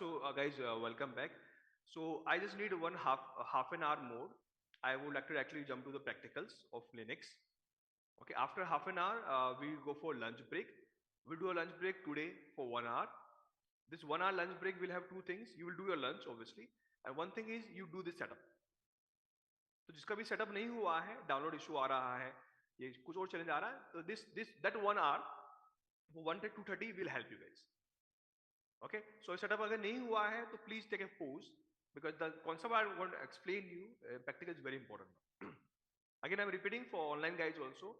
Guys, welcome back. So I just need half an hour more. I would like to actually jump to the practicals of Linux. Okay, after half an hour, we will go for lunch break. We'll do a lunch break today for 1 hour. This 1 hour lunch break will have two things. You will do your lunch, obviously, and one thing is you do this setup. तो जिसका भी setup नहीं हुआ है, download issue आ रहा है, ये कुछ और चैलेंज आ रहा है, तो दिस दैट 1 hour, वो 1 to 2:30 will help you guys. Okay, so setup अगर नहीं हुआ है तो please take a pause because the concept I want to explain you practical is very important. Again, I'm repeating for online guys also.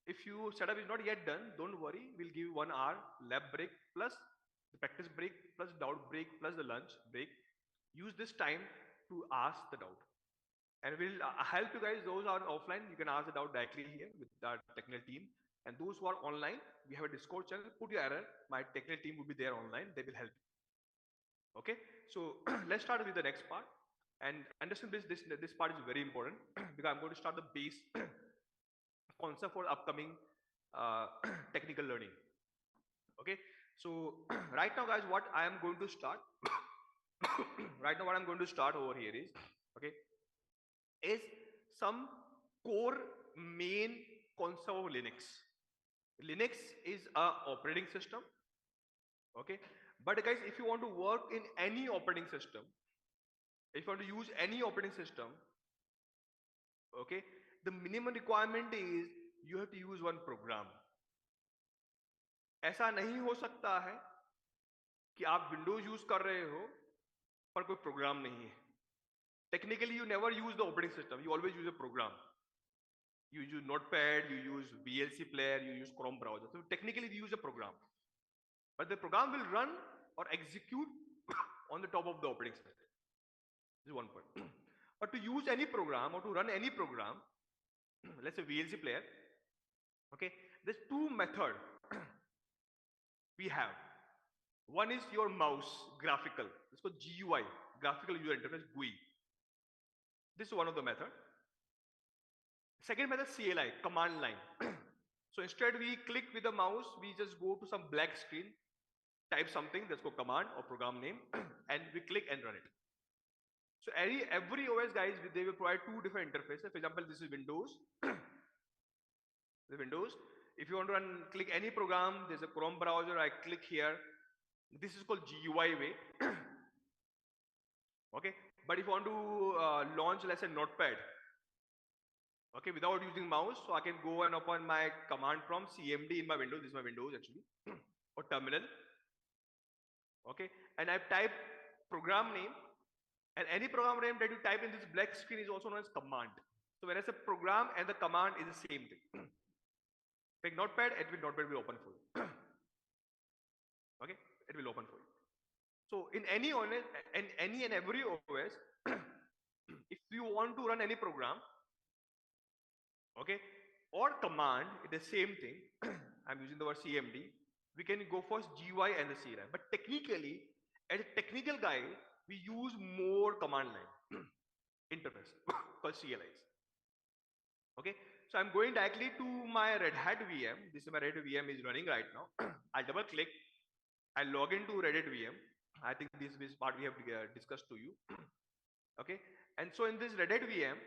If your setup is not yet done, don't worry. We'll give 1 hour lab break plus the practice break plus doubt break plus the lunch break. Use this time to ask the doubt, and we'll help you guys. Those are offline, you can ask the doubt directly here with our technical team, and those who are online, we have a Discord channel. Put your error, my technical team will be there online, they will help you. Okay, so let's start with the next part, and understand this part is very important because I'm going to start the base concept for upcoming uh, technical learning. Okay, so right now guys, what I am going to start right now what I'm going to start over here is, okay, is some core main concept of Linux. Linux is a operating system, okay? But guys, if you want to work in any operating system, if you want to use any operating system, okay, the minimum requirement is you have to use one program. ऐसा नहीं हो सकता है कि आप Windows use कर रहे हो पर कोई प्रोग्राम नहीं है. Technically, you never use the operating system. You always use a program. You use Notepad, you use VLC player, you use Chrome browser. So technically, we use a program, but the program will run or execute on the top of the operating system. This is one point. But to use any program or to run any program, let's say VLC player, okay, there's two methods we have. One is your mouse, graphical. It's called GUI, graphical user interface, GUI. This is one of the method. Second method, CLI, command line. So instead we click with the mouse, we just go to some black screen, type something, that's called command or program name, and we click and run it. So every OS guys, they will provide two different interfaces. For example, this is Windows. The Windows. If you want to run, click any program, there's a Chrome browser, I click here. This is called GUI way. Okay, but if you want to launch, let's say, Notepad, okay, without using mouse, so I can go and open my command prompt CMD in my Windows. This is my Windows actually, or terminal. Okay, and I've typed program name, and any program name that you type in this black screen is also known as command. So when I say program and the command is the same thing. Take Notepad, Notepad will open for you. Okay, it will open for you. So in any and every OS, if you want to run any program, okay, or command, it's the same thing. I'm using the word CMD. We can go for GUI and the CLI. But technically, as a technical guy, we use more command line interface called CLIs. Okay, so I'm going directly to my Red Hat VM. This is my Red Hat VM is running right now. I'll double click. I'll log into Red Hat VM. I think this is part we have discussed to you. Okay, and so in this Red Hat VM,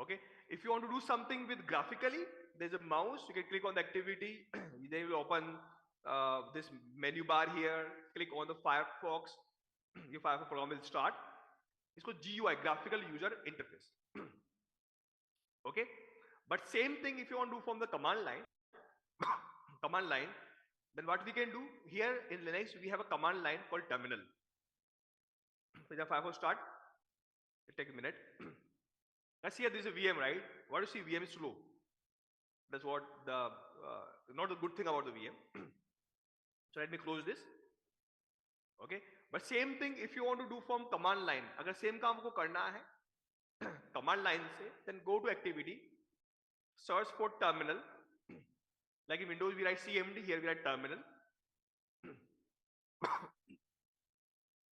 okay, if you want to do something with graphically, there's a mouse, you can click on the activity, they will open this menu bar here, click on the Firefox, your Firefox program will start. It's called GUI, graphical user interface. Okay, but same thing if you want to do from the command line, then what we can do here in Linux, we have a command line called terminal. So the Firefox start, it'll take a minute. Let's see, here this is a VM, right? What do you see? VM is slow. That's what the not the good thing about the VM. So let me close this. Okay, but same thing if you want to do from command line. अगर same काम को करना है command line से, then go to activity, search for terminal. Like in Windows we write CMD, here we write terminal.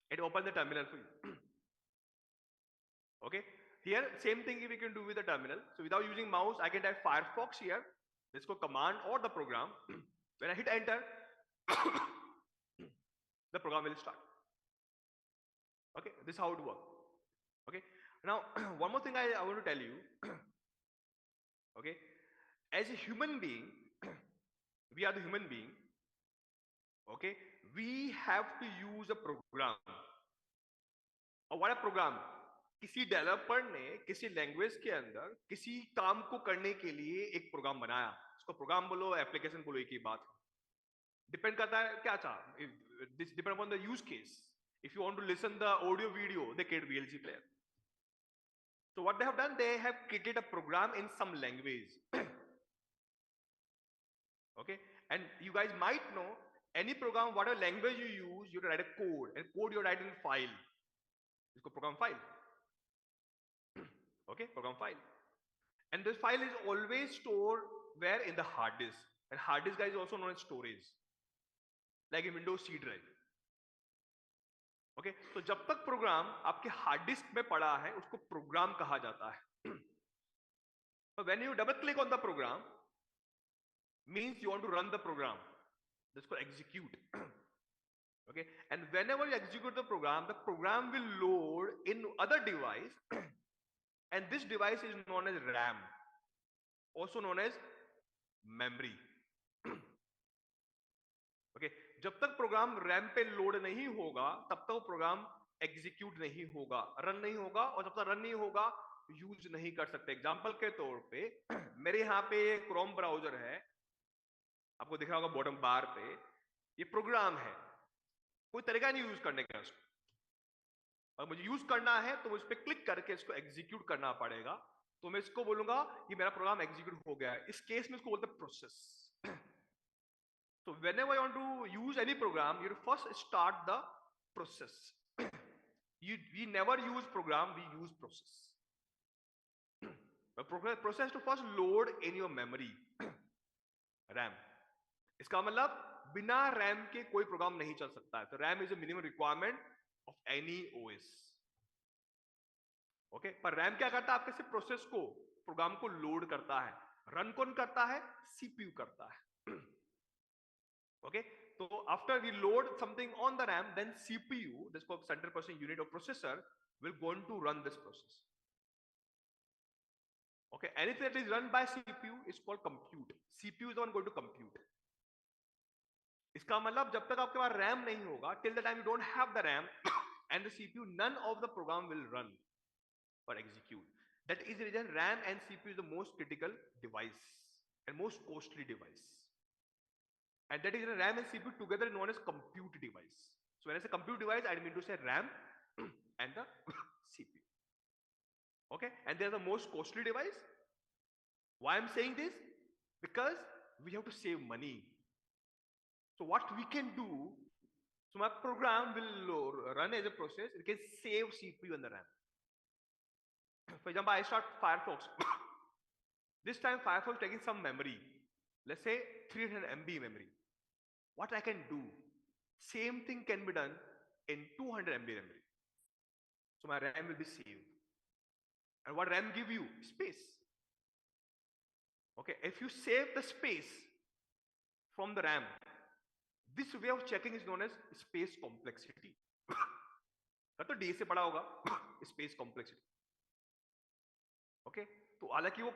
It opens the terminal for you. Okay, here same thing we can do with the terminal. So without using mouse, I can type Firefox here. Let's go command or the program. When I hit enter, the program will start. Okay, this is how it works. Okay, now one more thing I want to tell you. Okay, as a human being, we are the human being. Okay, we have to use a program. और what a program? किसी developer ने किसी language के अंदर किसी काम को करने के लिए एक प्रोग्राम बनाया. इसको प्रोग्राम बोलो, एप्लीकेशन बोलो, एक ही बात. डिपेंड करता है क्या चाह. This depend upon the use case. If you want to listen the audio video, they create VLC player. So what they have done, they have created a program in some language. Okay, and you guys might know any program, whatever language you use, you write a code, and code you write in file. It's called program file. Okay, program file. And this file is always stored where? In the hard disk. And hard disk, guys, is also known as storage, like in Windows C drive. Okay, तो जब तक programme आपके hard disk में पड़ा है उसको programme कहा जाता है. So when you double click on the program, means you want to run the program. That's called execute. Okay, and whenever you execute the program will load in other device, and this device is known as RAM, also known as memory. Okay, जब तक programme RAM पे load नहीं होगा तब तक वो program execute नहीं होगा, रन नहीं होगा, और जब तक रन नहीं होगा यूज नहीं कर सकते. एग्जांपल के तौर पे मेरे यहाँ पे क्रोम ब्राउजर है, आपको दिख रहा होगा बॉटम बार पे, ये प्रोग्राम है, कोई तरीका नहीं यूज करने का उसको. और मुझे यूज करना है तो मुझे इस पे क्लिक करके इसको एग्जीक्यूट करना पड़ेगा. तो मैं इसको बोलूंगा कि मेरा प्रोग्राम एग्जीक्यूट हो गया है. इस केस में इसको बोलते हैं process. So whenever you want to use any program, you first start the process. We never use program, we use process. The process to first load in your memory, RAM. इसका मतलब बिना RAM के कोई programme नहीं चल सकता है. तो RAM is a minimum requirement of any OS. Okay, पर RAM क्या करता है? आपके सिर्फ प्रोसेस को, प्रोग्राम को लोड करता है. रन कौन करता है? CPU करता है. Okay, so after we load something on the RAM, then CPU, this called central processing unit of processor, will go on to run this process. Okay, anything that is run by CPU is called compute. CPU is the one going to compute. इसका मतलब जब तक आपके पास RAM नहीं होगा, till the time you don't have the RAM and the CPU, none of the program will run or execute. That is the reason RAM and CPU is the most critical device and most costly device. And that is the RAM and CPU together known as compute device. So when I say compute device, I mean to say RAM and the CPU. Okay, and they are the most costly device. Why I'm saying this? Because we have to save money. So what we can do, so my program will run as a process, it can save CPU and the RAM. For example, I start Firefox. This time Firefox taking some memory, let's say 300 MB memory. What I can do, same thing can be done in 200 MB memory. So my RAM will be saved. And what RAM give you? Space. Okay, if you save the space from the RAM, this way of checking is known as space complexity. तो D से पढ़ा होगा space complexity. Okay, तो हालांकि वो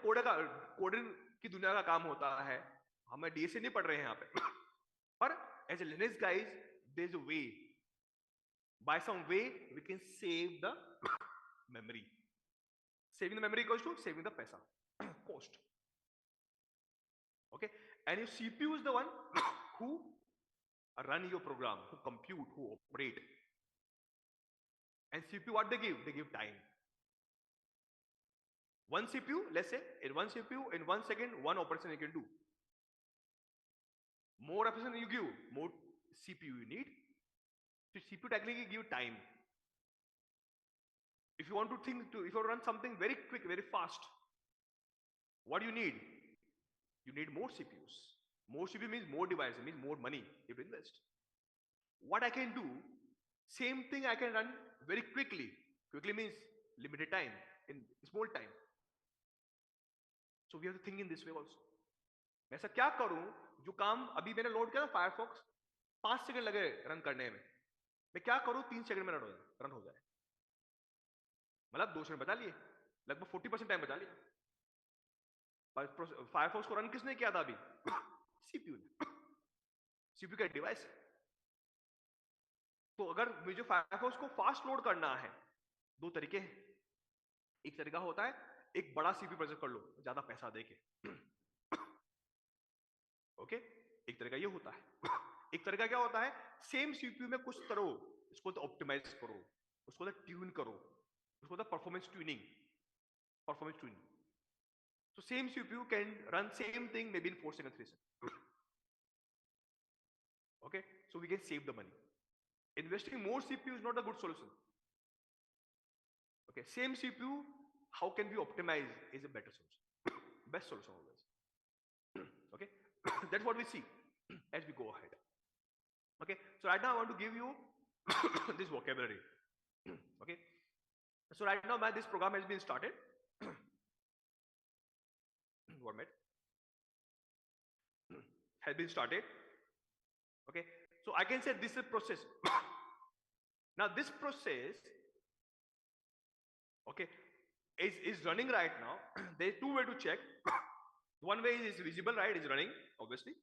coding की दुनिया का काम होता है, हमें डी से नहीं पढ़ रहे हैं यहाँ पे. But as a Linux guys, there's a way. By some way, we can save the memory. Saving the memory equals to saving the paisa, cost. Okay, and your CPU is the one who run your program, who compute, who operate. And CPU, what they give? They give time. One CPU, let's say, in one CPU, in 1 second, one operation you can do. More operation you give, more CPU you need. So CPU technically give time. If you want to if you want to run something very quick, very fast, what do you need? You need more CPUs. More CPU means more devices, means more money you have to invest. What I can do, same thing I can run very quickly. Quickly means limited time, in small time. So we have to think in this way also. मैं ऐसा क्या करूं जो काम अभी मैंने load किया था फायरफॉक्स 5 सेकंड लगे रन करने में, मैं क्या करूं 3 सेकंड में रन हो जाए, मतलब 2 सेकंड बचा लिए, लगभग 40% टाइम बचा लिया। फायरफॉक्स को रन किसने किया था अभी? सीपीयू ने, सीपीयू का डिवाइस। तो अगर मुझे फायरफॉक्स को फास्ट लोड करना है, दो तरीके हैं। एक तरीका होता है एक बड़ा सीपीयू प्रोजेक्ट कर लो ज्यादा पैसा देके, ओके, एक तरीका ये होता है। एक तरीका क्या होता है, सेम सीपीयू में कुछ करो, इसको तो ऑप्टिमाइज करो, उसको तो ट्यून करो, उसको तो performance tuning. So same CPU can run same thing maybe in 4 seconds, 3 seconds. Okay, so we can save the money. Investing more CPU is not a good solution. Okay, same CPU, how can we optimize is a better solution, best solution always. Okay, that's what we see as we go ahead. Okay, so right now I want to give you this vocabulary. Okay, so right now this program has been started. One minute. Has been started. Okay, so I can say this is a process. Now this process, okay, is running right now. There is two ways to check. One way is visible, right? It's running, obviously.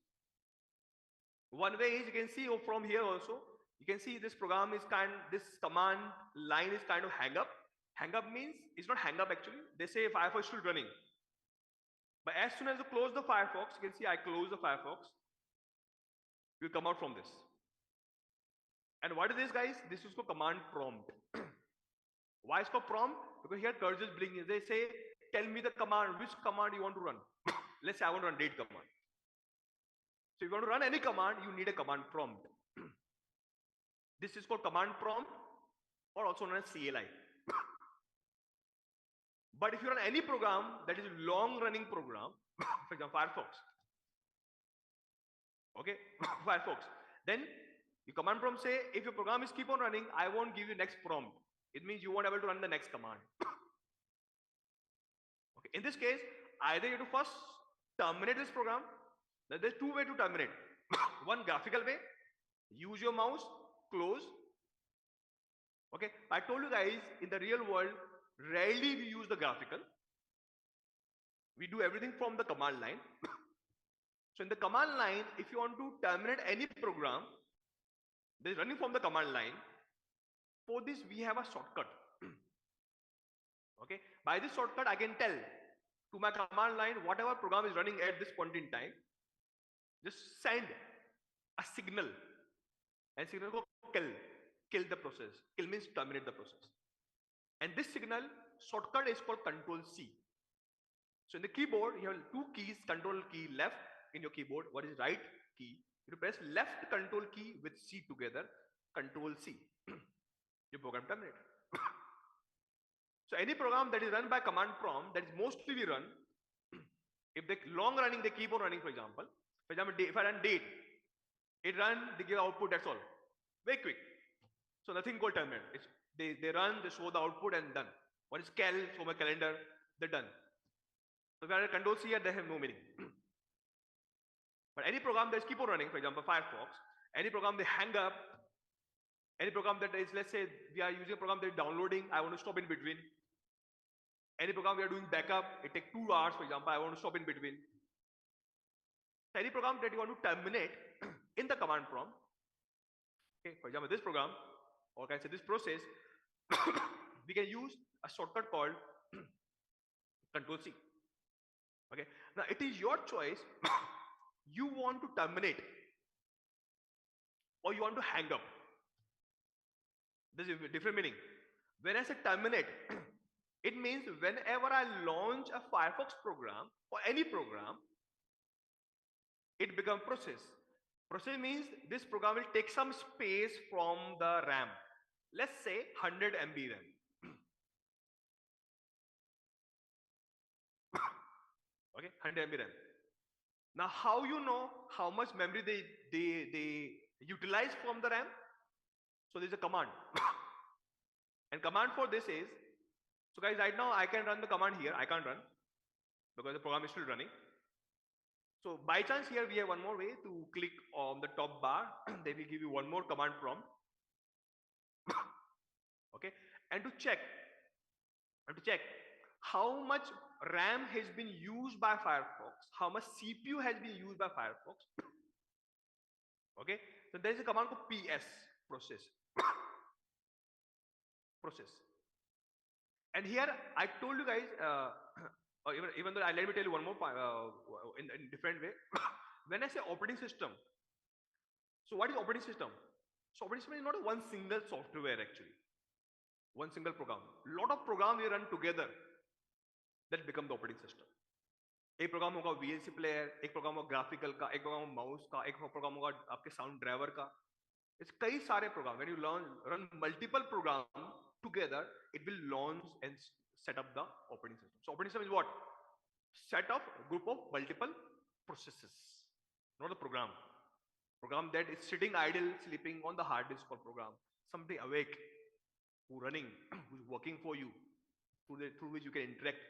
One way is you can see from here also. You can see this program is this command line is kind of hang up. Hang up means it's not hang up actually. They say Firefox is still running. But as soon as you close the Firefox, you can see I close the Firefox. You come out from this. And what is this, guys? This is called command prompt. Why is called prompt? Because here cursor is blinking. They say, tell me the command, which command you want to run. Let's say I want to run date command. So if you want to run any command, you need a command prompt. This is called command prompt, or also known as CLI. But if you run any program that is long running program, for example Firefox, okay, Firefox, then your command prompt say, if your program is keep on running, I won't give you next prompt. It means you won't able to run the next command. Okay, in this case, either you have to first terminate this program. There's two ways to terminate. One graphical way, use your mouse, close. Okay, I told you guys in the real world, rarely we use the graphical. We do everything from the command line. So in the command line, if you want to terminate any program that is running from the command line, for this we have a shortcut. Okay, by this shortcut I can tell to my command line whatever program is running at this point in time, just send a signal, and signal go kill the process. Kill means terminate the process. And this signal shortcut is called Control C. So in the keyboard you have two keys, Control key left in your keyboard. What is right key? You press left Control key with C together, Control C. Your program terminate. So any program that is run by command prompt, that is mostly we run. If they long running, they keep on running. For example, if I run date, it run, they give output. That's all, very quick. So nothing called terminate. They run, they show the output and done. What is cal? Show my calendar. They're done. So if I run Control C here, they have no meaning. But any program that is keep on running, for example, Firefox, any program they hang up, any program that is, let's say we are using a program that is downloading, I want to stop in between. Any program we are doing backup, it takes 2 hours, for example, I want to stop in between. So any program that you want to terminate in the command prompt, okay, for example, this program, or can I say this process, we can use a shortcut called Control C. Okay, now it is your choice. You want to terminate or you want to hang up. This is a different meaning. When I say terminate, it means whenever I launch a Firefox program or any program, it becomes process. Process means this program will take some space from the RAM. Let's say 100 MB RAM. Okay, 100 MB RAM. Now, how you know how much memory they utilize from the RAM? So there's a command. And command for this is, so guys, right now I can run the command here. I can't run because the program is still running. So by chance here we have one more way to click on the top bar. They will give you one more command prompt. Okay, and to check how much RAM has been used by Firefox, how much CPU has been used by Firefox. Okay, so there is a command called PS, process. Process. And here I told you guys, or even though let me tell you one more in different way. When I say operating system, so what is operating system? So operating system is not one single software actually, one single program. Lot of programs we run together that become the operating system. एक programme होगा VLC player, एक programme होगा graphical का, एक programme mouse का, एक programme होगा आपके साउंड ड्राइवर का. It's कई सारे programme. When you run multiple program together, it will launch and set up the operating system. So operating system is what? Set of group of multiple processes, not a program. Program that is sitting idle, sleeping on the hard disk or program. Something awake, who running, who's working for you, through which you can interact,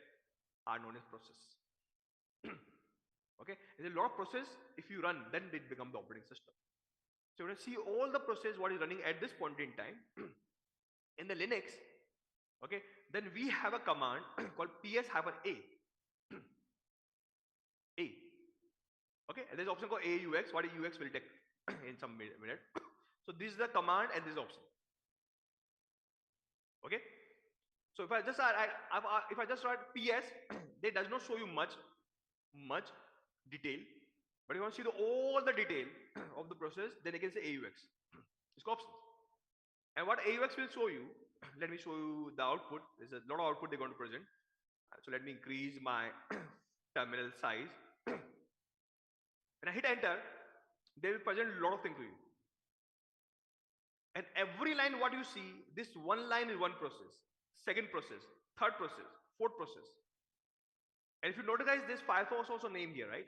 are known as process. Okay, there's a lot of process. If you run, then it becomes the operating system. So when you see all the process what is running at this point in time in the Linux, okay, then we have a command called ps-a. A. Okay, and there's option called AUX. What is UX will take in some minute. So this is the command and this option. Okay, so if I just write PS, they does not show you much detail. But if you want to see all the detail of the process, then you can say AUX. It's options. And what AUX will show you, let me show you the output. There's a lot of output they're going to present. So let me increase my terminal size. When I hit enter, they will present a lot of things to you. And every line what you see, this one line is one process, second process, third process, fourth process. And if you notice guys, this Firefox also named here, right?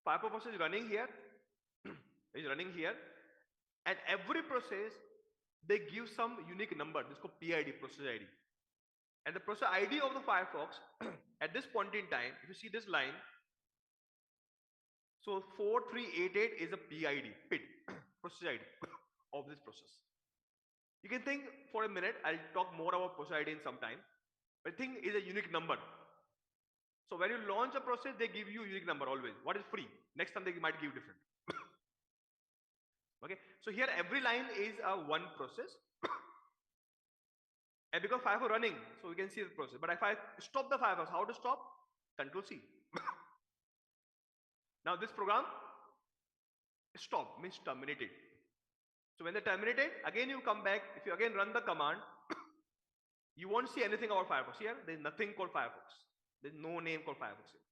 Firefox is running here, and every process they give some unique number. This is called PID, process ID. And the process ID of the Firefox at this point in time, if you see this line, so 4388 is a PID, process ID of this process. You can think for a minute. I'll talk more about process ID in some time. But thing is a unique number. So when you launch a process, they give you unique number always. What is free? Next time they might give different. Okay. So here every line is a one process. And because Firefox running, so we can see the process. But if I stop the Firefox, how to stop? Control C. Now this program stop means terminated. So when they terminated, again you come back. If you again run the command, you won't see anything about Firefox. Here there is nothing called Firefox. There is no name called Firefox here.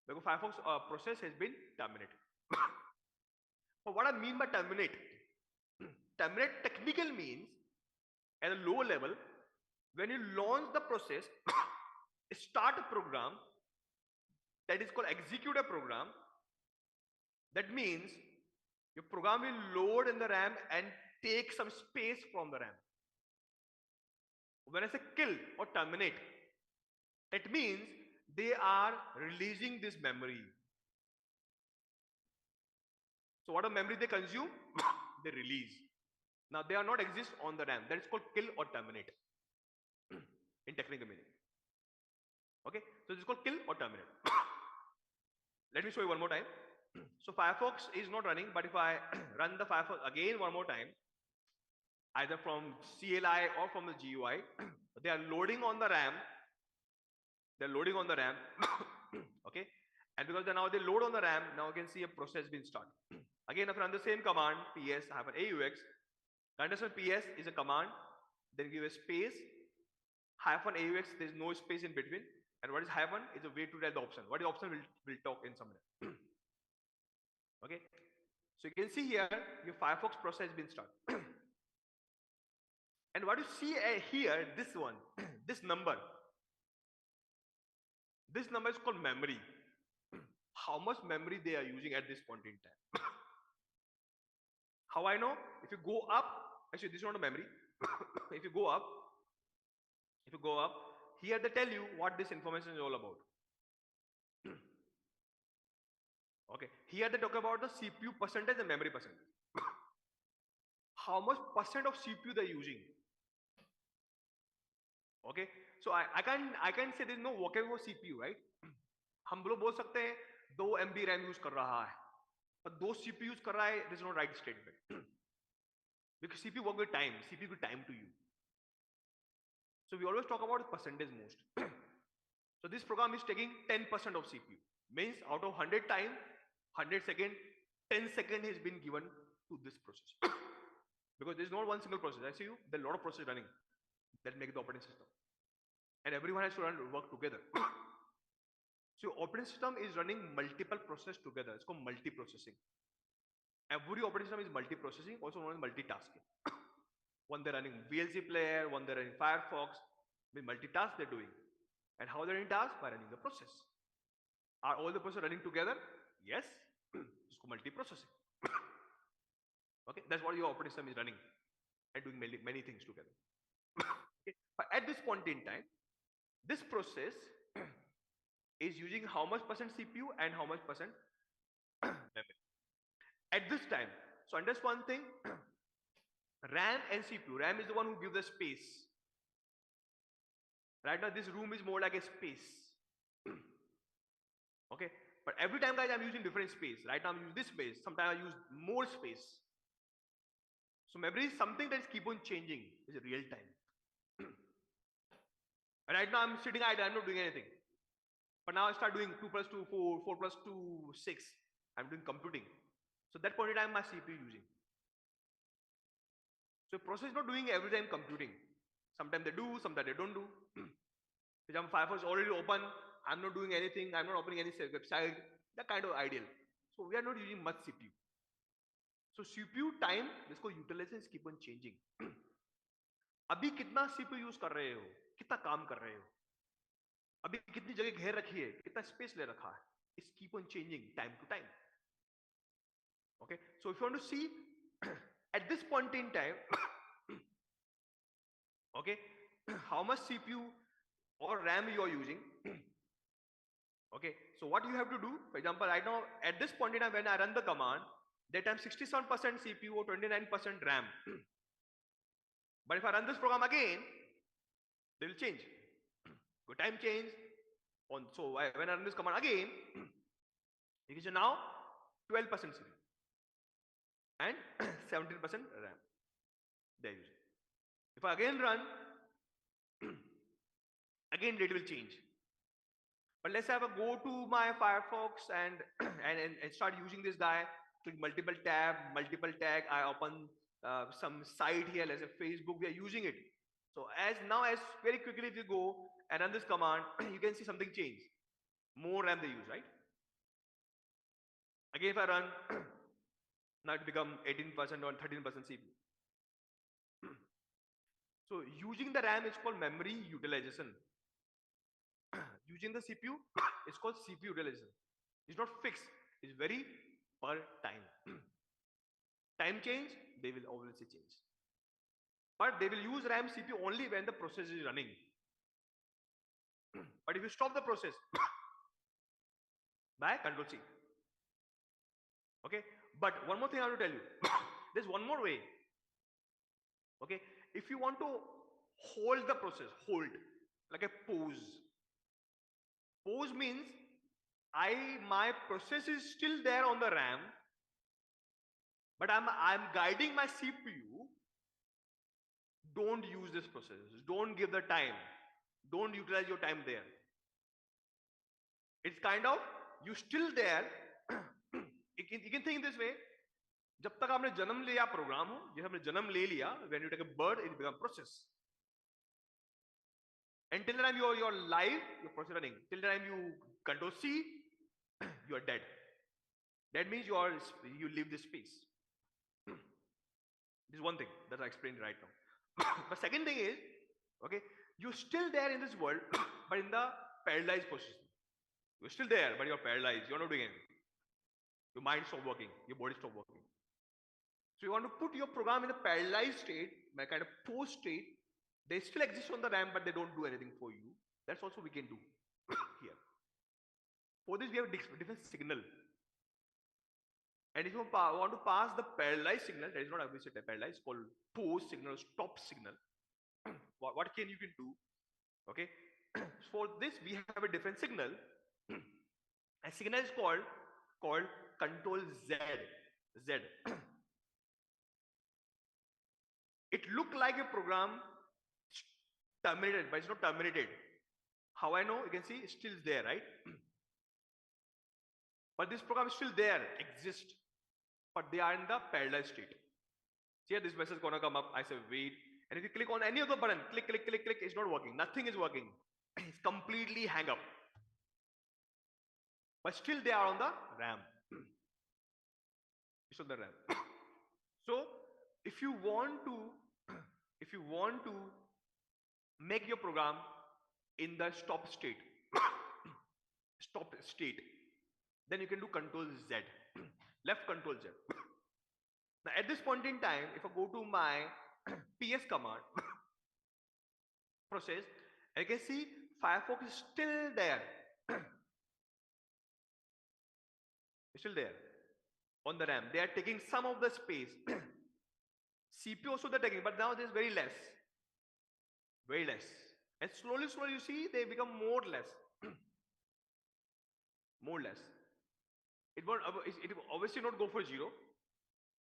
Because Firefox process has been terminated. But what I mean by terminate? Terminate technical means at a low level, when you launch the process, start a program that is called execute a program. That means your program will load in the RAM and take some space from the RAM. When I say kill or terminate, it means they are releasing this memory. So what a memory they consume, they release. Now they are not exist on the RAM. That is called kill or terminate in technical meaning. Okay, so this is called kill or terminate. Let me show you one more time. So Firefox is not running, but if I run the Firefox again one more time, either from CLI or from the GUI, they are loading on the RAM. They're loading on the RAM. Okay, and because now they load on the RAM, now you can see a process being started. Again, if I run the same command, ps-aux, understand PS is a command, then give a space, -aux, there is no space in between, and what is hyphen is a way to tell the option. What is option we'll talk in some minute. Okay, so you can see here your Firefox process has been started. And what you see here, this one, this number is called memory. How much memory they are using at this point in time. How I know? If you go up, actually this is not a memory. If you go up, here they tell you what this information is all about. Okay, here they talk about the CPU percentage and memory percentage. How much percent of CPU they're using. Okay, so I can say there's no vocabulary for CPU, right? हम लोग बोल सकते हैं 2 MB RAM use कर रहा है, पर 2 CPU use कर रहा है, there is no right statement. Because CPU work with time, CPU give time to you. So we always talk about percentage most. So this program is taking 10% of CPU. Means out of 100 time, 100 second, 10 second has been given to this process. Because there is not one single process. I see you, there are a lot of processes running that make the operating system. And everyone has to work together. So operating system is running multiple processes together. It's called multiprocessing. Every operating system is multiprocessing, also known as multitasking. One they're running VLC player, one they're running Firefox. With multitask they're doing. And how they're running tasks? By running the process. Are all the processes running together? Yes. It's called multiprocessing. Okay, that's what your operating system is running and doing many things together. Okay. But at this point in time, this process is using how much percent CPU and how much percent memory. At this time, so understand one thing, RAM and CPU. RAM is the one who gives the space. Right now, this room is more like a space. Okay, but every time, guys, I'm using different space. Right now, I'm using this space. Sometimes I use more space. So memory is something that is keep on changing. It's real time. Right now, I'm sitting idle. I'm not doing anything. But now I start doing 2 plus 2, 4, 4 plus 2, 6. I'm doing computing. So that point in time, my CPU using. So process is not doing every time computing. Sometimes they do, sometimes they don't do. For example, Firefox is already open. I'm not doing anything. I'm not opening any website. That kind of ideal. So we are not using much CPU. So CPU time, इसको utilization keep on changing. अभी कितना CPU use कर रहे हो, कितना काम कर रहे हो, अभी कितनी जगह घेर रखी है, कितना स्पेस ले रखा है. It's keep on changing time to time. Okay, so if you want to see at this point in time, okay, how much CPU or RAM you are using. Okay, so what you have to do, for example, right now at this point in time when I run the command, that time 67% CPU or 29% RAM. But if I run this program again, they will change. So time change on. So when I run this command again, you can see now 12% CPU and 17% RAM they are using. If I again run, again it will change. But let's have a go to my Firefox and and start using this guy. Click multiple tab, multiple tag. I open some site here, let's say Facebook. We are using it. So as very quickly if you go and run this command, you can see something change. More RAM they use, right? Again, if I run, now it become 18% or 13% CPU. So using the RAM is called memory utilization. Using the CPU is called CPU utilization. It's not fixed. It's very per time. Time change, they will obviously change. But they will use RAM CPU only when the process is running. But if you stop the process by Control C. Okay. But one more thing I have to tell you. There's one more way. Okay. If you want to hold the process, hold like a pause. Pause means my process is still there on the RAM, but I'm guiding my CPU. Don't use this process. Don't give the time. Don't utilize your time there. It's kind of you still there. You can think this way. जब तक आपने जन्म लिया programme हो, जैसे आपने जन्म ले लिया, when you take a birth, it becomes process. Until the time you're live, your process running. Till the time you Control C, you are dead. That means you leave this space. This is one thing that I explained right now. The second thing is, okay, you're still there in this world, but in the paralyzed position. You're still there, but you're paralyzed. You're not doing anything. Your mind stopped working. Your body stopped working. So you want to put your program in a paralyzed state, a kind of pause state. They still exist on the RAM, but they don't do anything for you. That's also we can do here. For this, we have different signal. And if you want to pass the parallelized signal, that is not obviously parallelized, it's called pause signal, stop signal. What can you can do? Okay. For this, we have a different signal. A signal is called control Z. Z. It look like a program terminated, but it's not terminated. How I know? You can see it's still there, right? But this program is still there, exist, but they are in the parallel state. See here, this message is gonna come up. I say wait, and if you click on any of the button, click, click, click, click, it's not working. Nothing is working. It's completely hang up. But still they are on the RAM. It's on the RAM. So if you want to, if you want to make your program in the stop state, stop state, then you can do control Z, left control Z. Now at this point in time, if I go to my PS command process, I can see Firefox is still there. It's still there on the RAM. They are taking some of the space. CPU also they're taking, but now there's very less. Very less. And slowly, slowly you see they become more less. More less. It won't obviously not go for zero.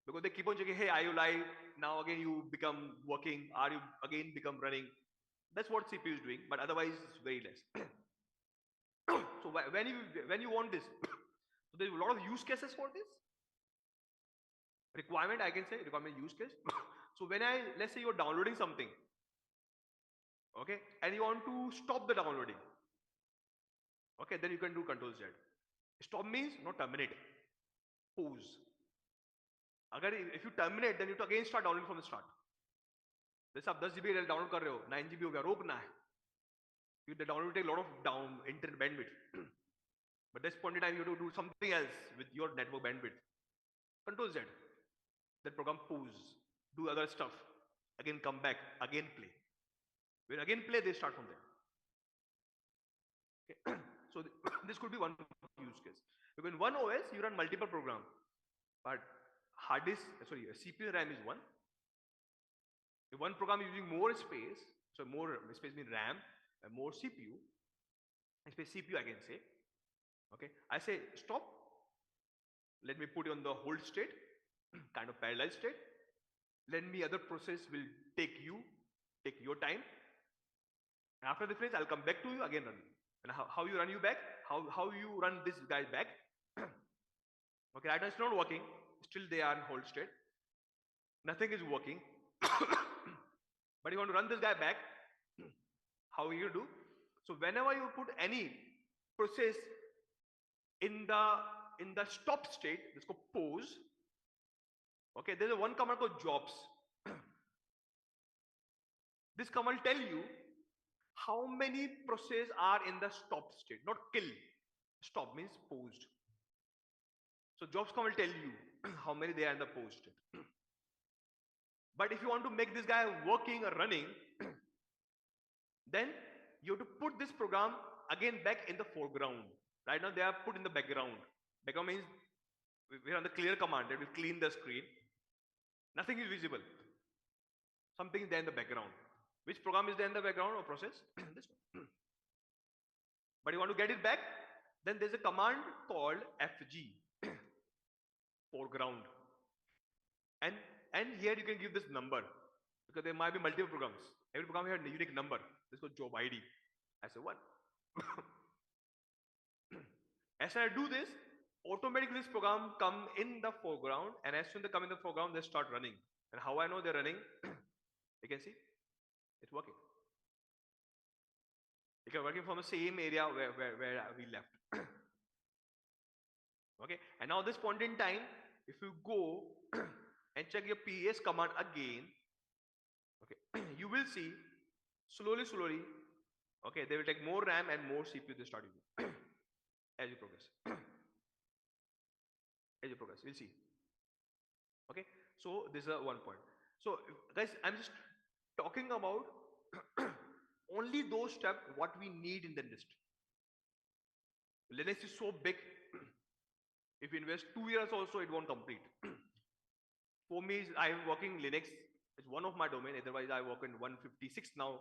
Because they keep on checking, hey, are you live? Now again you become working, are you again become running? That's what CPU is doing, but otherwise it's very less. So when you want this, so there's a lot of use cases for this. Requirement, I can say, requirement use case. So when let's say you're downloading something, okay, and you want to stop the downloading, okay, then you can do control Z. Stop means not terminate, pause. If you terminate, then you again start downloading from the start. जैसे आप 10 GB download कर रहे हो, 9 GB हो गया, रोकना है. The download will take a lot of internet bandwidth. But this point in time, you have to do something else with your network bandwidth. Control Z. That program pause, do other stuff, again come back, again play. When again play, they start from there. Okay. So this could be one use case. Because in one OS, you run multiple programs, but hard disk, sorry, CPU RAM is one. If one program is using more space, so more space means RAM, and more CPU, space CPU I can say. Okay, I say stop. Let me put it on the hold state, kind of parallel state. Let me other process will take your time. After the finish, I'll come back to you again run. And how you run you back? How you run this guy back? Okay, right now it's not working. Still they are in hold state. Nothing is working. But you want to run this guy back. How you do? So whenever you put any process in the stop state, let's go pause. Okay, there's a one command called jobs. This command will tell you how many processes are in the stop state, not kill. Stop means paused. So jobs command will tell you how many they are in the pause state. But if you want to make this guy working or running, then you have to put this program again back in the foreground. Right now they are put in the background. Background means we run the clear command that will clean the screen. Nothing is visible. Something is there in the background. Which program is there in the background or process? This one. But you want to get it back, then there's a command called FG, foreground. And here you can give this number because there might be multiple programs. Every program has a unique number. This is job ID. I say 1. As I do this, automatically this program come in the foreground, and as soon as they come in the foreground, they start running. And how I know they're running? You can see it's working. It's working from the same area where we left. Okay, and now this point in time, if you go and check your PS command again, okay, you will see slowly, okay, they will take more RAM and more CPU they start using as you progress. As you progress, we'll see. Okay, so this is one point. So guys, I'm just talking about only those steps what we need in the industry. Linux is so big, if you invest 2 years also, it won't complete. For me, I am working Linux. It's one of my domain. Otherwise, I work in 156 now,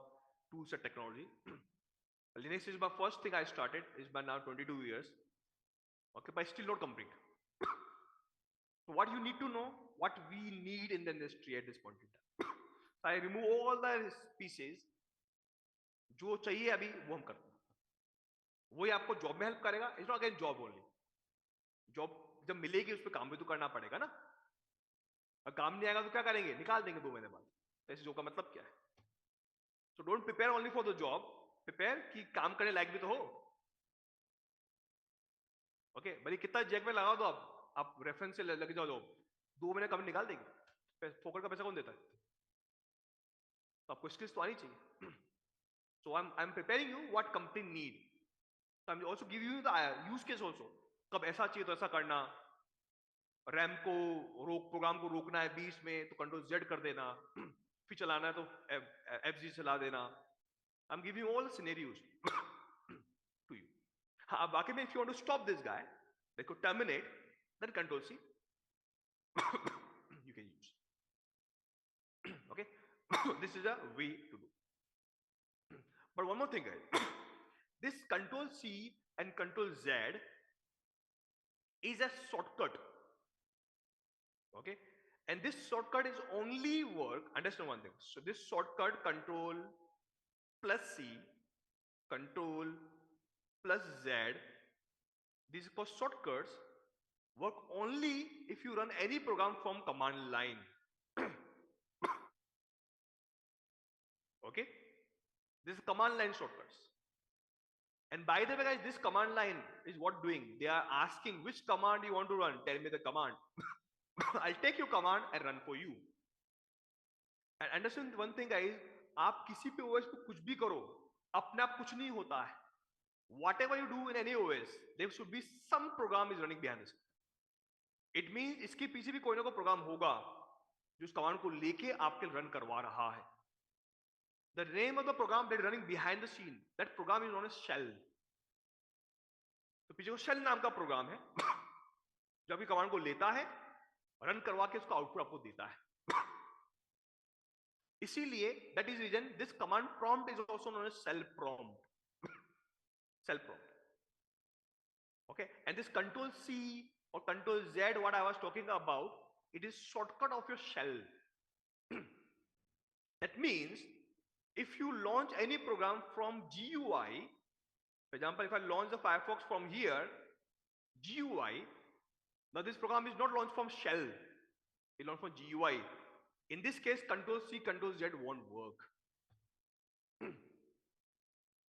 tools and technology. Linux is my first thing I started. It's been now 22 years. Okay, but still not complete. So what you need to know, what we need in the industry at this point in time. So I remove all the pieces. जो चाहिए अभी वो हम करते हैं. वही आपको job में हेल्प करेगा. It's not again job only. Job जब मिलेगी उस पर काम भी तो करना पड़ेगा ना. अगर काम नहीं आएगा तो क्या करेंगे? निकाल देंगे 2 महीने बाद. ऐसे जॉब का मतलब क्या है? So don't prepare only for the job. Prepare कि काम करने लायक भी तो हो. ओके, भले कितना जैक में लगा दो आप रेफरेंस से लग जाओ जॉब, 2 महीने काम निकाल देंगे. फोकट का पैसा कौन देता है? तो आपको स्किल्स तो आनी चाहिए. So I am preparing you what company need. So I'm also giving you the use case also. कब ऐसा चाहिए तो ऐसा करना. रैम को प्रोग्राम को रोकना है बीच में तो कंट्रोल जेड कर देना. फिर चलाना है तो FG चला देना. I'm giving you all scenarios to you. हाँ, बाकी में if you want to stop this guy, they could terminate, then control C you can use. Okay, this is a way to do. But one more thing, guys. This control C and control Z is a shortcut. Okay, and this shortcut is only work. Understand one thing. So this shortcut control plus C, control plus Z, these called shortcuts, work only if you run any program from command line. Okay, this is command line shortcuts. And by the way, guys, this command line is what doing? They are asking which command you want to run. Tell me the command. I'll take your command and run for you. And understand one thing, guys. आप किसी पे OS पे कुछ भी करो, अपने आप कुछ नहीं होता है. Whatever you do in any OS, there should be some program is running behind this. It means इसके पीछे भी कोई ना कोई प्रोग्राम होगा जो उस कमांड को लेके आपके रन करवा रहा है. The name of the program that is running behind the scene, that program is known as shell. तो पीछे वो shell नाम का प्रोग्राम है जो आपकी कमांड को लेता है, रन करवा के उसका आउटपुट आपको देता है. इसीलिए that is reason this command prompt is also known as shell prompt. Shell prompt. Okay, and this control C or control Z, what I was talking about, it is shortcut of your shell. That means if you launch any program from GUI, for example, if I launch the Firefox from here, GUI, now this program is not launched from shell, it launched from GUI. In this case, control C, control Z won't work.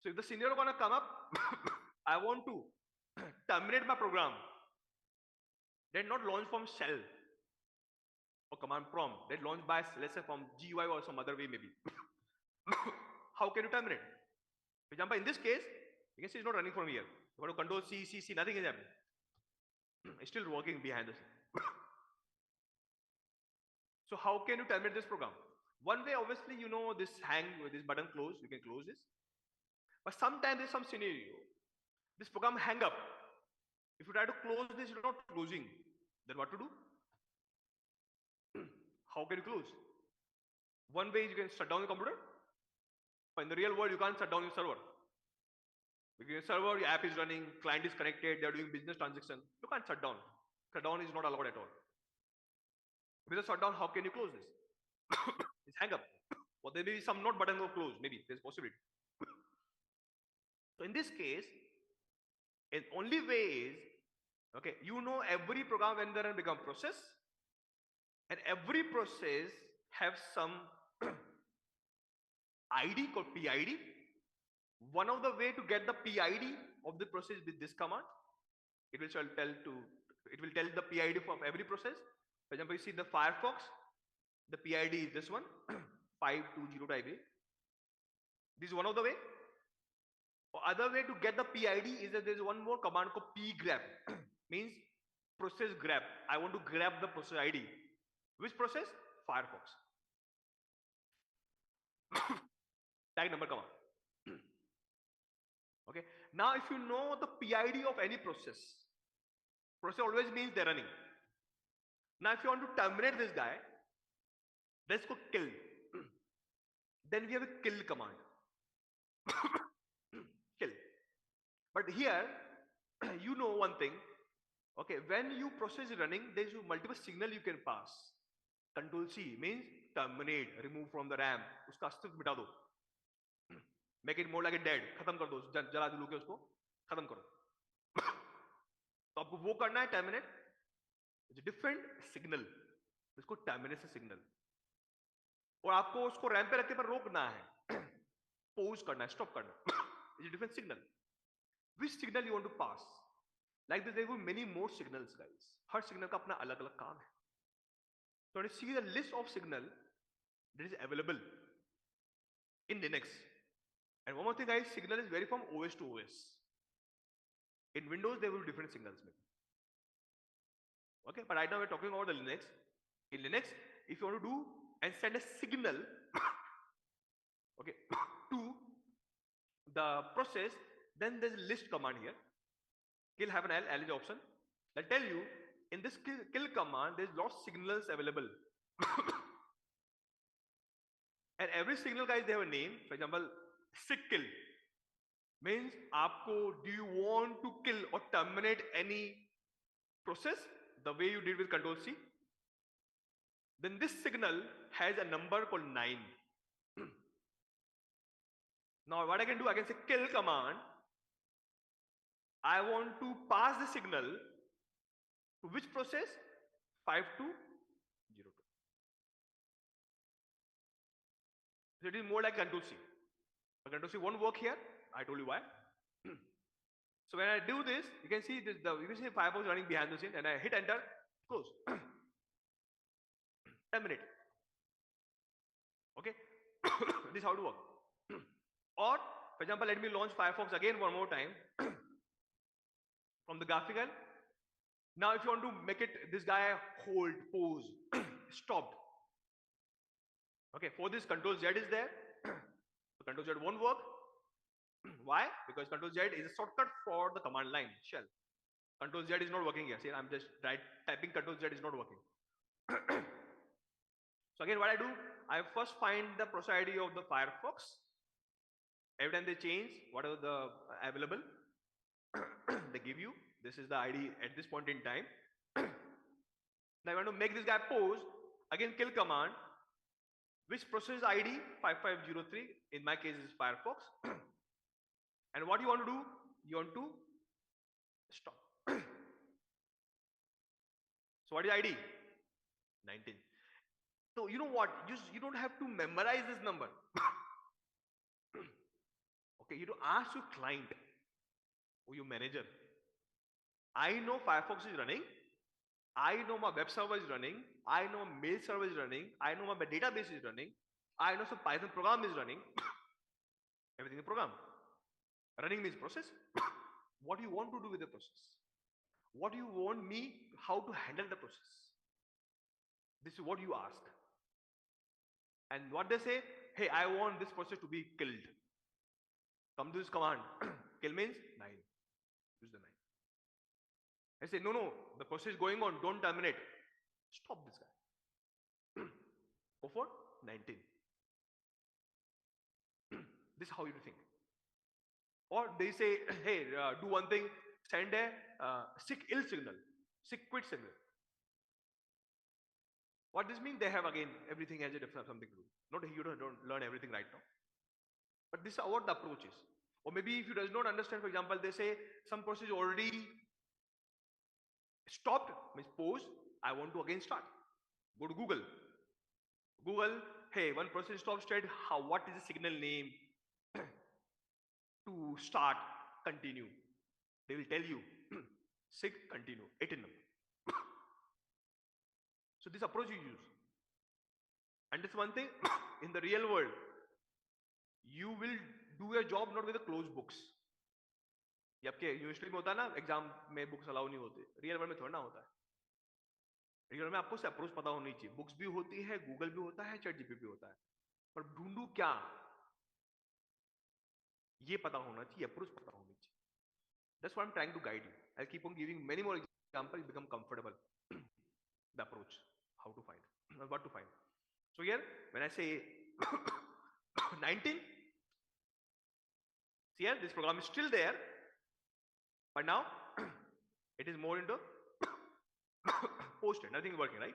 So if the scenario gonna come up, I want to terminate my program, then not launch from shell or command prompt, then launch by, let's say, from GUI or some other way maybe. How can you terminate? For example, in this case, you can see it's not running from here. You want to control C, C, C, nothing is happening. It's still working behind the scene. So how can you terminate this program? One way, obviously, you know this hang with this button close, you can close this. But sometimes there's some scenario, this program hang up. If you try to close this, you're not closing. Then what to do? How can you close? One way is you can shut down the computer. But in the real world, you can't shut down your server. Because your server, your app is running, client is connected, they're doing business transaction. You can't shut down. Shut down is not allowed at all. With a shutdown, how can you close this? It's hang up. Or there may be some not button will close. Maybe there's possibility. So in this case, the only way is, okay, you know every program when there become process, and every process have some ID called PID. One of the way to get the PID of the process with this command, it will tell the PID of every process. For example, you see the Firefox, the PID is this one, 520 type A. This is one of the way. Or other way to get the PID is that there is one more command called pgrab, means process grab. I want to grab the process ID. Which process? Firefox. Tag number command. Okay. Now, if you know the PID of any process always means they're running. Now, if you want to terminate this guy, let's go kill. Then we have a kill command. Kill. But here, you know one thing. Okay, when you process running, there's multiple signal you can pass. Control C means terminate, remove from the RAM. उसका अस्तित्व मिटा दो. Make it more like a dead. खत्म कर दो. जला दिलो के उसको खत्म करो. तो आपको वो करना है terminate. It's a different signal. इसको terminate से signal. और आपको उसको रैम पे रखने पर रोकना है. Pause करना है, stop करना. It's a different signal. Which signal you want to pass? Like this, there will be many more signals, guys. Her signal का अपना अलग-अलग काम है. So when you see the list of signal that is available in Linux, and one more thing, guys, signal is vary from OS to OS. In Windows, there will be different signals. Okay, but right now we're talking about the Linux. In Linux, if you want to do and send a signal, okay, to the process, then there's a list command here. Kill have an L is option. That tell you in this kill command there's lots of signals available. And every signal, guys, they have a name. For example, sick kill means aapko, do you want to kill or terminate any process the way you did with control C? Then this signal has a number called 9. Now what I can do, I can say kill command. I want to pass the signal to which process? 5202. So it is more like control C. But control C won't work here. I told you why. So when I do this, you can see this. You can see Firefox running behind the scene, and I hit enter, close. Terminate. Okay. This is how to work. Or, for example, let me launch Firefox again one more time from the graphical. Now, if you want to make it this guy hold, pause, stopped. Okay, for this Control Z is there. So Control Z won't work. Why? Because Control Z is a shortcut for the command line shell. Control Z is not working here. See, I'm just typing Control Z is not working. So again, what I do, I first find the process ID of the Firefox. Every time they change, whatever the available, they give you. This is the ID at this point in time. Now I want to make this guy pause. Again, kill command. Which process ID? 5503. In my case, is Firefox. And what you want to do? You want to stop. So what is ID? 19. So you know what? You don't have to memorize this number. Okay, you don't ask your client or your manager. I know Firefox is running. I know my web server is running. I know mail server is running. I know my database is running. I know some Python program is running. Everything is program. Running means process. What do you want to do with the process? What do you want me, how to handle the process? This is what you ask. And what they say, hey, I want this process to be killed. Come to this command. Kill means 9. Use the 9. I say, no, the process is going on, don't terminate. Stop this guy. Go for 19. This is how you think. Or they say, hey, do one thing, send a sick ill signal, sick quit signal. What this means? They have again, everything has a different something to do. Not you don't learn everything right now. But this is what the approach is. Or maybe if you does not understand, for example, they say some process already stopped, means pause, I want to again start. Go to Google. Google, hey, one process stop state, what is the signal name to start, continue. They will tell you, sig, continue, 18 number. So this approach you use. And this one thing, in the real world, you will do your job not with the closed books. ये आपके university में होता है ना, exam में books allow नहीं होते, real world में थोड़ा ना होता है. रियल वर्ल्ड में आपको से अप्रोच पता होनी चाहिए. बुक्स भी होती है, गूगल भी होता है, चैट जीपीटी भी होता है, पर ढूंढू क्या? ये पता होना चाहिए, अप्रोच पता होनी चाहिए. That's what I'm trying to guide you. I'll keep on giving many more examples. You become comfortable. The approach, how to find, what to find. So here, when I say 19, see here, this program is still there, but now it is more into posted. Nothing is working, right?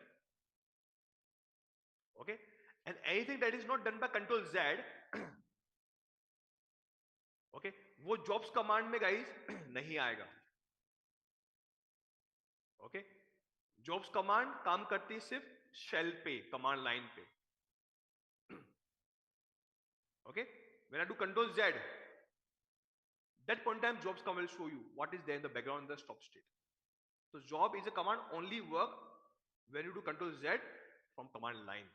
Okay. And anything that is not done by Control Z, okay, वो jobs command में guys नहीं आएगा. Okay. Jobs command काम करती है सिर्फ shell पे, command line पे. Okay. When I do Control Z, that point in time jobs command will show you what is there in the background in the stop state. So job is a command only work when you do Control Z from command line.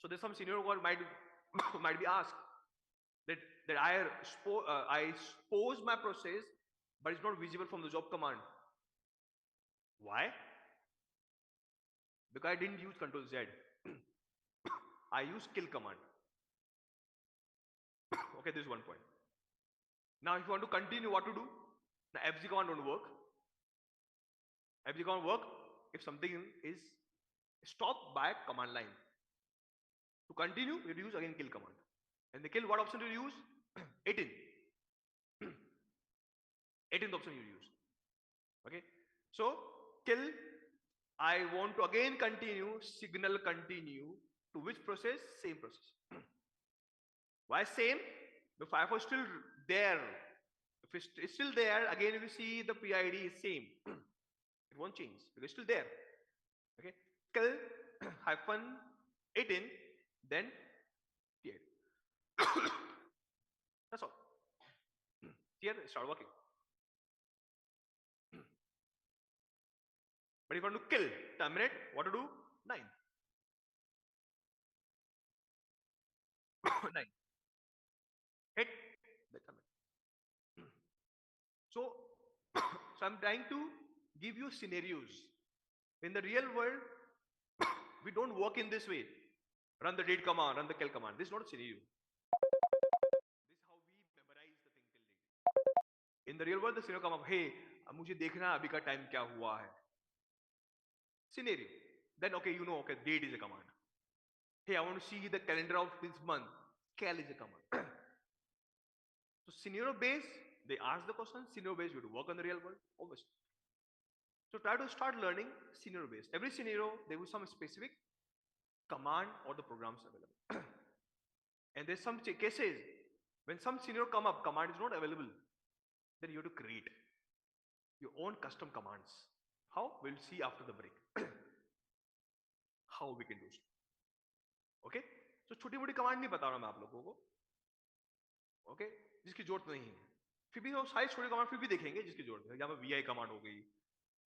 So there's some scenario who might might be asked that I expose my process, but it's not visible from the job command. Why? Because I didn't use Control Z. I use kill command. Okay, this is one point. Now, if you want to continue, what to do? Now, FZ command don't work. FZ command work if something is stopped by command line. To continue, you use again kill command. And the kill, what option do you use? 18. 18th option you use. Okay. So kill, I want to again continue, signal continue to which process? Same process. Why same? The FIFO is still there. If it's still there, again if you see the PID is same. It won't change because it's still there. Okay. Kill hyphen 18, then PID. That's all. Here, start working. But if you want to kill, terminate, what to do? 9. 9. Hit, the terminate. So, so I'm trying to give you scenarios. In the real world, we don't work in this way. Run the date command, run the kill command. This is not a scenario. This is how we memorize the thing till date. In the real world, the scenario come up, hey, मुझे देखना है अभी का time क्या हुआ है. Scenario. Then okay, you know, okay, date is a command. Hey, I want to see the calendar of this month. Cal is a command. So scenario based, they ask the question. Scenario based, you have to work on the real world, obviously. So try to start learning scenario based. Every scenario, there will be some specific command or the programs available. And there's some cases when some scenario come up, command is not available. Then you have to create your own custom commands. How? We'll see after the break. How we can do so. Okay? So छोटी मोटी command नहीं बता रहा मैं आप लोगों को. Okay? जिसकी जरूरत नहीं है. फिर भी वो सारी छोटी कमांड फिर भी देखेंगे जिसकी जरूरत है. जहाँ पे VI कमांड हो गई,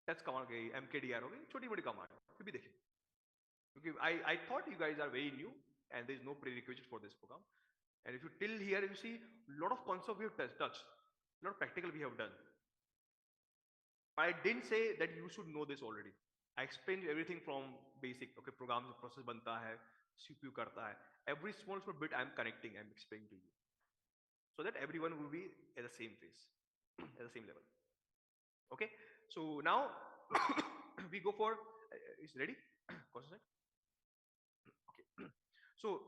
टेक्स्ट कमांड गई, MKDR हो गई, छोटी मोटी कमांड फिर भी देखेंगे. Because I thought you guys are very new and there is no prerequisite for this program. And if you till here, you see a lot of concepts we have touched, a lot of practical we have done. I didn't say that you should know this already. I explained everything from basic. Okay, program process बनता है, CPU करता है. Every small bit I am connecting, I am explaining to you, so that everyone will be at the same phase, at the same level. Okay, so now we go for. Is ready? Question? Okay. So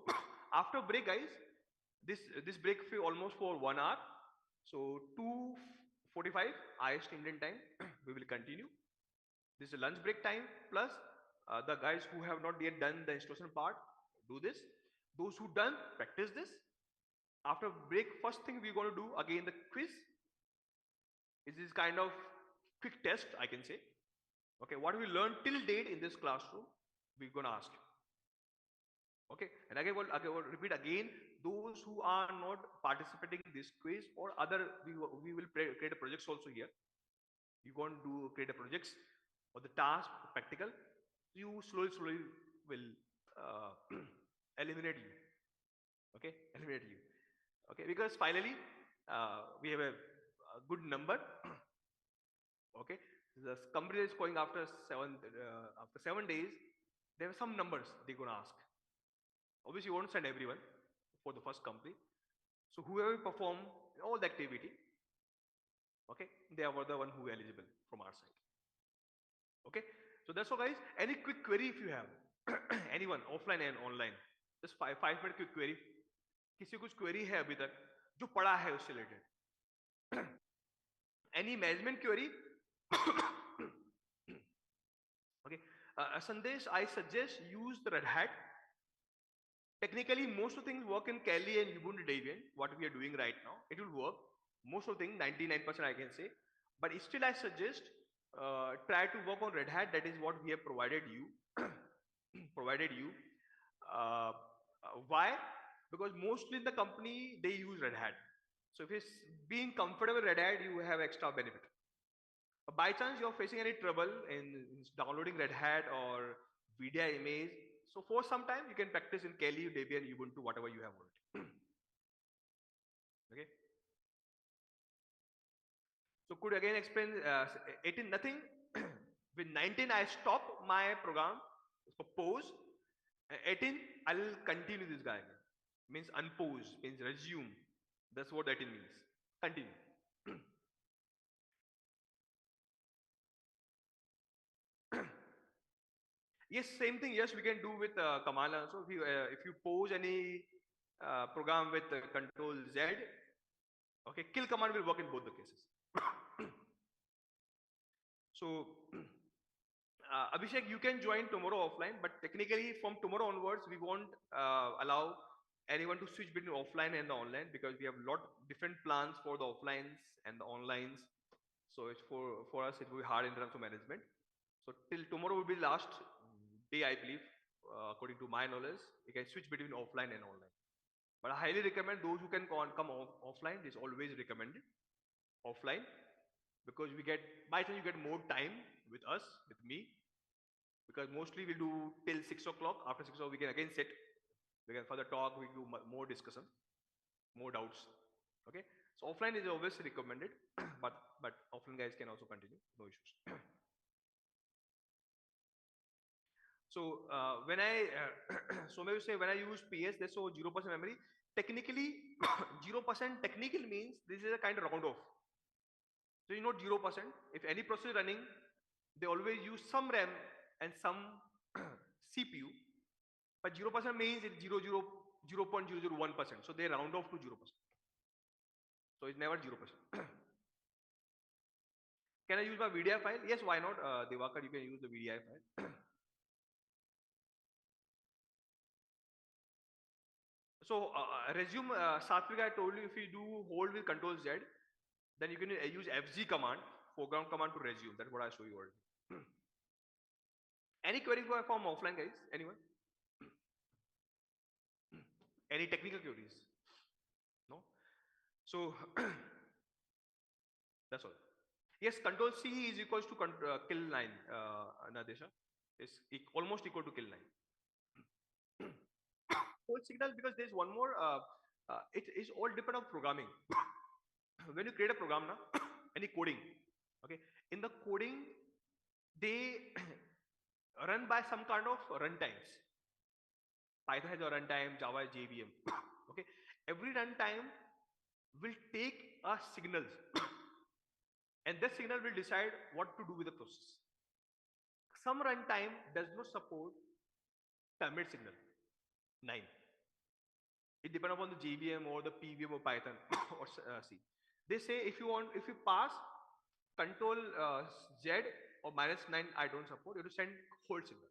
after break, guys, this break for almost for 1 hour. So 2:45 IST Indian time, we will continue. This is lunch break time plus the guys who have not yet done the installation part, do this. Those who done, practice this. After break, first thing we're going to do again the quiz. Is this kind of quick test, I can say. Okay, what we learned till date in this classroom, we're going to ask. Okay, and again, we'll repeat again. Those who are not participating in this quiz or other, we will create a projects also here. You're going to create a projects or the task practical. You slowly will eliminate you. Okay, eliminate you. Okay, because finally we have a good number. Okay, the company is going after 7 days. There are some numbers they're going to ask. Obviously, you won't send everyone for the first company. So whoever perform all the activity, okay, they are the one who eligible from our side. Okay, so that's all guys. Any quick query if you have, anyone offline and online, just 5 minute quick query. किसी को कुछ query है अभी तक जो पढ़ा है उससे related? Any management query? Okay, Sandesh, I suggest use the Red Hat. Technically, most of things work in Kali and Ubuntu Debian. What we are doing right now, it will work. Most of things, 99% I can say. But still, I suggest try to work on Red Hat. That is what we have provided you. provided you. Why? Because mostly in the company they use Red Hat. So if it's being comfortable with Red Hat, you have extra benefit. By chance you're facing any trouble in downloading Red Hat or VDI image, so for some time you can practice in Kali, Debian, Ubuntu, whatever you have already. Okay. So could you again explain 18 nothing? With 19 I stop my program, so pause. 18 I'll continue this guy again. Means unpause, means resume. That's what 18 means. Continue. Yes, same thing. Yes, we can do with command also. If you pose any program with Control Z, okay, kill command will work in both the cases. So, Abhishek, you can join tomorrow offline, but technically from tomorrow onwards, we won't allow anyone to switch between offline and the online because we have lot different plans for the offlines and the onlines. So it's for us it will be hard in terms of management. So till tomorrow will be last day, I believe, according to my knowledge. You can switch between offline and online. But I highly recommend those who can come offline. Is always recommended offline because we get by the time you get more time with us, with me, because mostly we do till 6 o'clock. After 6 o'clock, we can again sit. We can further talk. We do more discussion, more doubts. Okay. So offline is always recommended, but offline guys can also continue. No issues. So when I so maybe say when I use PS, they show 0% memory. Technically, 0% technical means this is a kind of round off. So you know 0%. If any process running, they always use some RAM and some CPU. But 0% means it's 0.001%. So they round off to 0%. So it's never 0%. Can I use my VDI file? Yes, why not? Devakar, you can use the VDI file. So resume, Satvik, I told you if you do hold with Control Z, then you can use FG command, foreground command to resume. That's what I show you already. Any queries from offline guys? Anyone? Any technical queries? No? So that's all. Yes, Control C is equals to kill line, Nadesha. Is almost equal to kill line. Hold signal because there's one more. It is all depend on programming. When you create a program now, any coding, okay, in the coding they run by some kind of runtimes. Python has a runtime, Java is JVM. Okay, every runtime will take a signals, and this signal will decide what to do with the process. Some runtime does not support terminate signal 9. It depends upon the JVM or the PVM or Python or C. They say if you want, if you pass Control Z or -9, I don't support. You have to send hold signal.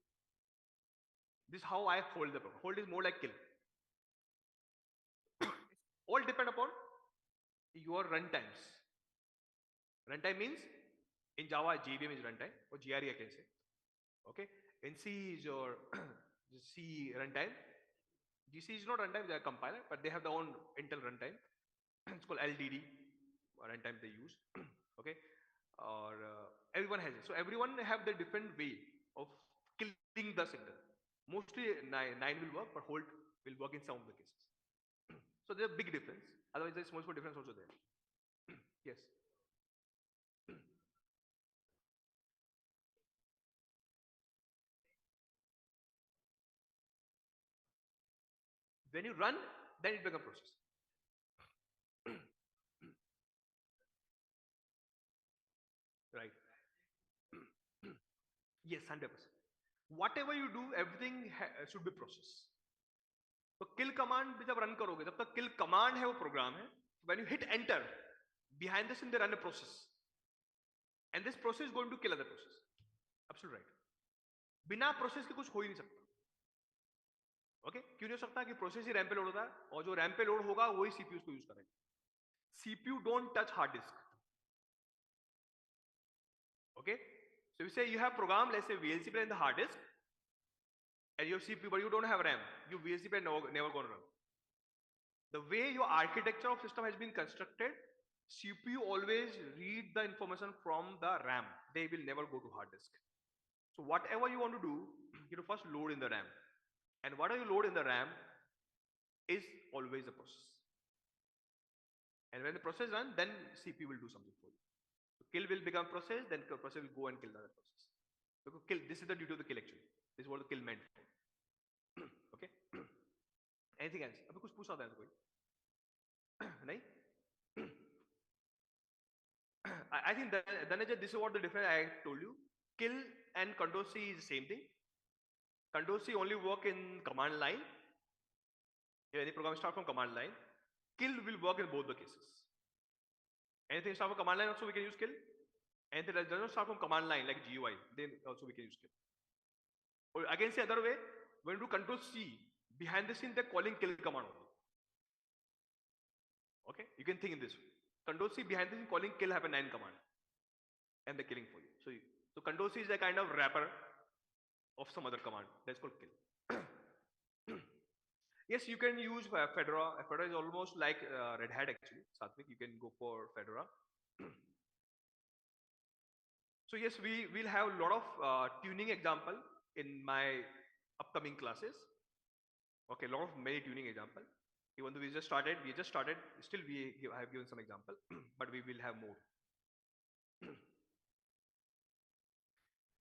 This is how I hold the program. Hold is more like kill. All depend upon your runtimes. Runtime means in Java JVM is runtime or GRE I can say. Okay. In C is your C runtime. GC is not runtime, they are compiler, but they have their own Intel runtime. It's called LDD runtime they use. Okay. Or everyone has it. So everyone have the different way of killing the signal. Mostly 9 will work, but hold will work in some of the cases. So there's a big difference. Otherwise, there's small difference also there. Yes. When you run, then it becomes process. Yes, 100%. Whatever you do, everything should be process. तो kill command भी जब run करोगे, जब तक kill command है वो program है. When you hit enter, behind this in they run a process, and this process is going to kill other process. Absolutely right. बिना process के कुछ हो ही नहीं सकता. ओके क्यों नहीं हो सकता कि प्रोसेस ही रैम पे लोड होता है और जो रैम पे लोड होगा वही सीपीयू को यूज करेगा. CPU don't touch hard disk. Okay, so you say you have program, let's say VLC plane in the hard disk, and your CPU, but you don't have RAM. Your VLC plane never gonna run. The way your architecture of system has been constructed, CPU always read the information from the RAM. They will never go to hard disk. So whatever you want to do, you first load in the RAM, and whatever you load in the RAM is always a process. And when the process runs, then CPU will do something for you. So kill will become process, then process will go and kill the other process. So kill, this is the duty of the kill actually. This is what the kill meant. Okay. Anything else? अभी कुछ पूछा था कोई? नहीं? I think that this is what the difference I told you. Kill and control C is the same thing. Control C only work in command line. If any program start from command line, kill will work in both the cases. Anything start from command line also we can use kill. Anything that does not start from command line like GUI, then also we can use kill. Or again say other way, when you do control C, behind the scene they're calling kill command only. Okay, you can think in this way. Control C behind the scene calling kill happen 9 command, and they're killing for you. So control C is a kind of wrapper of some other command that's called kill. Yes, you can use Fedora. Fedora is almost like Red Hat actually. Satvik, you can go for Fedora. So yes, we will have a lot of tuning example in my upcoming classes. Okay, a lot of many tuning example. Even though we just started, still I have given some example, but we will have more.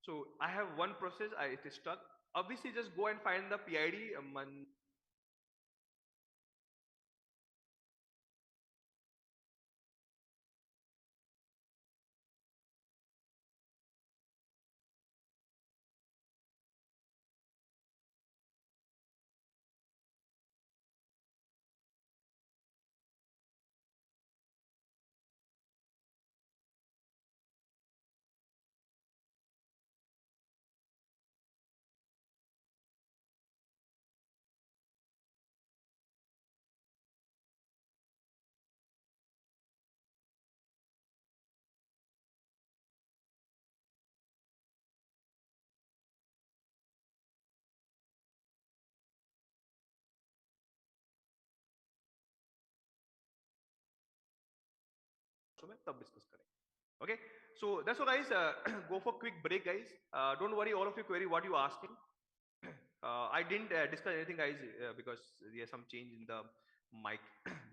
So I have one process, it is stuck. Obviously, just go and find the PID. तब discuss करेंगे. Okay, so that's all guys. Go for quick break guys. Don't worry, all of you query what you asking. I didn't discuss anything guys because there's some change in the mic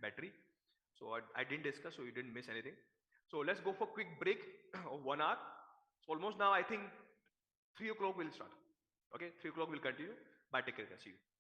battery, so I didn't discuss, so you didn't miss anything. So let's go for quick break of 1 hour. So almost now I think 3 o'clock will start. Okay, 3 o'clock will continue. Bye, take care, see you.